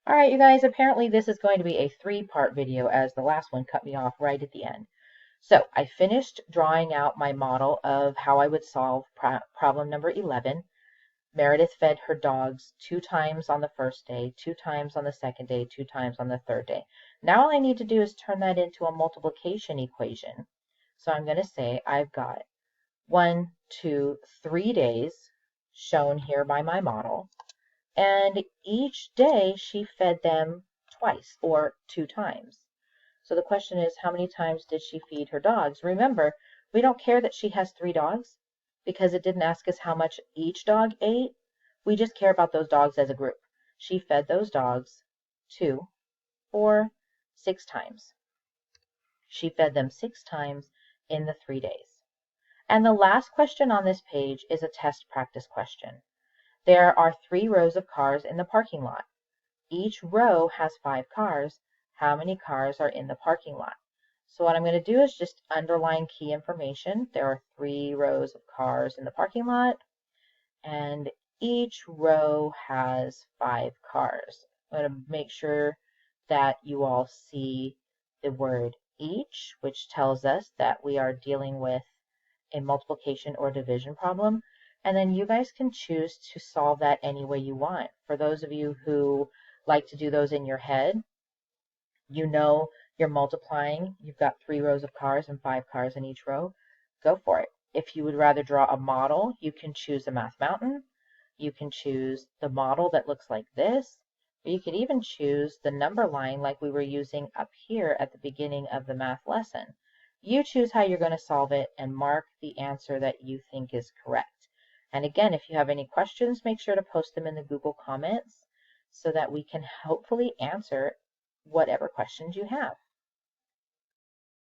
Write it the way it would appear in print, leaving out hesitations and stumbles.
All right, you guys, apparently this is going to be a three-part video as the last one cut me off right at the end. So I finished drawing out my model of how I would solve problem number 11. Meredith fed her dogs 2 times on the first day, 2 times on the second day, 2 times on the third day. Now all I need to do is turn that into a multiplication equation. So I'm going to say I've got 1, 2, 3 days shown here by my model. And each day she fed them twice or 2 times. So the question is, how many times did she feed her dogs? Remember, we don't care that she has 3 dogs because it didn't ask us how much each dog ate. We just care about those dogs as a group. She fed those dogs 2, 4, 6 times. She fed them 6 times in the 3 days. And the last question on this page is a test practice question. There are 3 rows of cars in the parking lot. Each row has 5 cars. How many cars are in the parking lot? So what I'm going to do is just underline key information. There are 3 rows of cars in the parking lot, and each row has 5 cars. I'm going to make sure that you all see the word each, which tells us that we are dealing with a multiplication or division problem. And then you guys can choose to solve that any way you want. For those of you who like to do those in your head, you know you're multiplying. You've got 3 rows of cars and 5 cars in each row. Go for it. If you would rather draw a model, you can choose a Math Mountain. You can choose the model that looks like this. Or you could even choose the number line like we were using up here at the beginning of the math lesson. You choose how you're going to solve it and mark the answer that you think is correct. And again, if you have any questions, make sure to post them in the Google comments so that we can hopefully answer whatever questions you have.